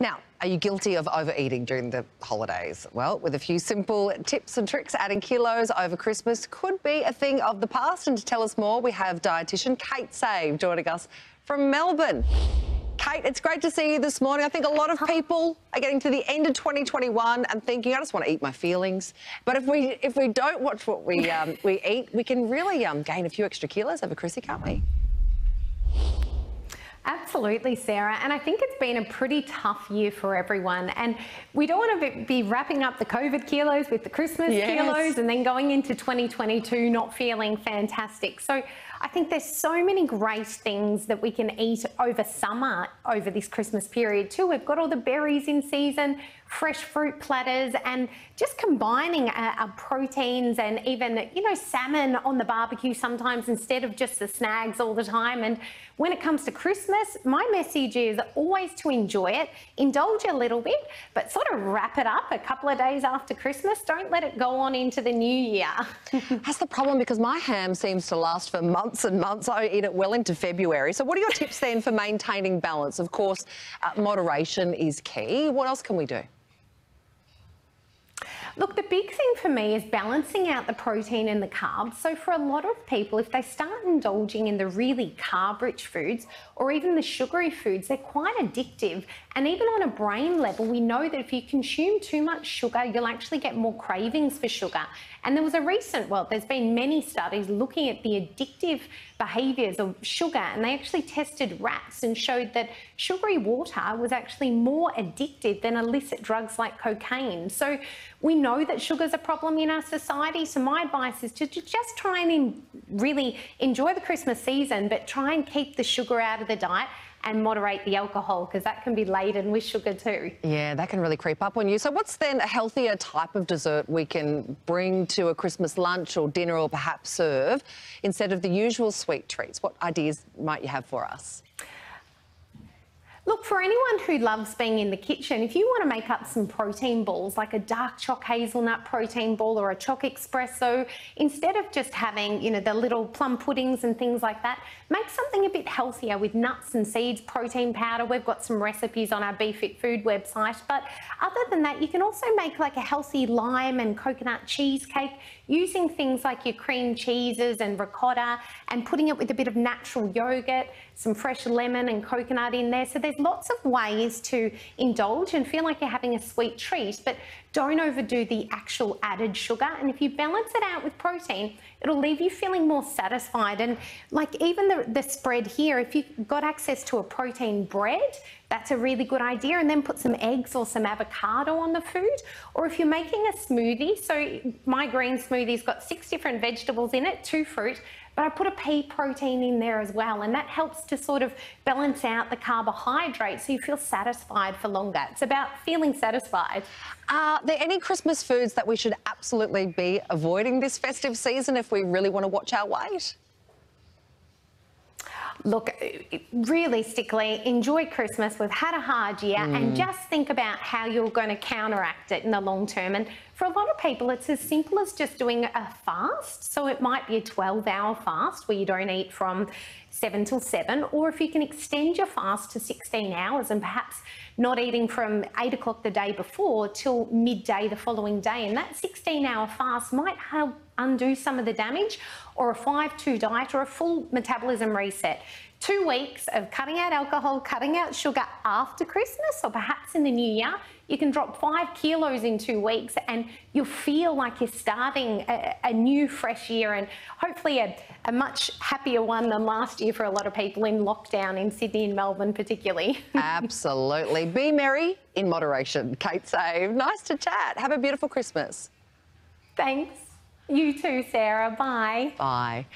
Now, are you guilty of overeating during the holidays? Well, with a few simple tips and tricks, adding kilos over Christmas could be a thing of the past. And to tell us more, we have dietitian Kate Save joining us from Melbourne. Kate, it's great to see you this morning. I think a lot of people are getting to the end of 2021 and thinking, I just want to eat my feelings. But if we don't watch what we eat, we can really gain a few extra kilos over Chrissy, can't we? Absolutely, Sarah. And I think it's been a pretty tough year for everyone. And we don't want to be wrapping up the COVID kilos with the Christmas kilos and then going into 2022 not feeling fantastic. So I think there's so many great things that we can eat over summer, over this Christmas period too. We've got all the berries in season, fresh fruit platters, and just combining our proteins and even, salmon on the barbecue sometimes instead of just the snags all the time. And when it comes to Christmas, my message is always to enjoy it, indulge a little bit, but sort of wrap it up a couple of days after Christmas. Don't let it go on into the new year. That's the problem, because my ham seems to last for months and months. I eat it well into February. So what are your tips then for maintaining balance? Of course, moderation is key. What else can we do? Look, the big thing for me is balancing out the protein and the carbs. So for a lot of people, if they start indulging in the really carb-rich foods or even the sugary foods, they're quite addictive. And even on a brain level, we know that if you consume too much sugar, you'll actually get more cravings for sugar. And there was a there's been many studies looking at the addictive behaviours of sugar, and they actually tested rats and showed that sugary water was actually more addictive than illicit drugs like cocaine. So we know that sugar's a problem in our society. So my advice is to just try and really enjoy the Christmas season, but try and keep the sugar out of the diet and moderate the alcohol, because that can be laden with sugar too. Yeah, that can really creep up on you. So what's then a healthier type of dessert we can bring to a Christmas lunch or dinner, or perhaps serve instead of the usual sweet treats? What ideas might you have for us? Look, for anyone who loves being in the kitchen, if you want to make up some protein balls, like a dark choc hazelnut protein ball or a choc espresso, instead of just having, the little plum puddings and things like that, make something a bit healthier with nuts and seeds, protein powder. We've got some recipes on our Be Fit Food website. But other than that, you can also make like a healthy lime and coconut cheesecake using things like your cream cheeses and ricotta, and putting it with a bit of natural yogurt, some fresh lemon and coconut in there. So there's lots of ways to indulge and feel like you're having a sweet treat, but don't overdo the actual added sugar. And if you balance it out with protein, it'll leave you feeling more satisfied. And like even the spread here, if you've got access to a protein bread, that's a really good idea. And then put some eggs or some avocado on the food. Or if you're making a smoothie, so my green smoothie's got 6 different vegetables in it, 2 fruit, but I put a pea protein in there as well, and that helps to sort of balance out the carbohydrates so you feel satisfied for longer. It's about feeling satisfied. Are there any Christmas foods that we should absolutely be avoiding this festive season if we really want to watch our weight? Look, realistically, enjoy Christmas. We've had a hard year, and just think about how you're going to counteract it in the long term. And for a lot of people, it's as simple as just doing a fast. So it might be a 12-hour fast where you don't eat from 7 till 7, or if you can extend your fast to 16 hours and perhaps not eating from 8 o'clock the day before till midday the following day. And that 16-hour fast might help undo some of the damage, or a 5-2 diet, or a full metabolism reset. 2 weeks of cutting out alcohol, cutting out sugar after Christmas, or perhaps in the new year, you can drop 5 kilos in 2 weeks, and you'll feel like you're starting a new, fresh year, and hopefully a much happier one than last year for a lot of people in lockdown in Sydney and Melbourne particularly. Absolutely. Be merry in moderation. Kate Save, nice to chat. Have a beautiful Christmas. Thanks. You too, Sarah. Bye. Bye.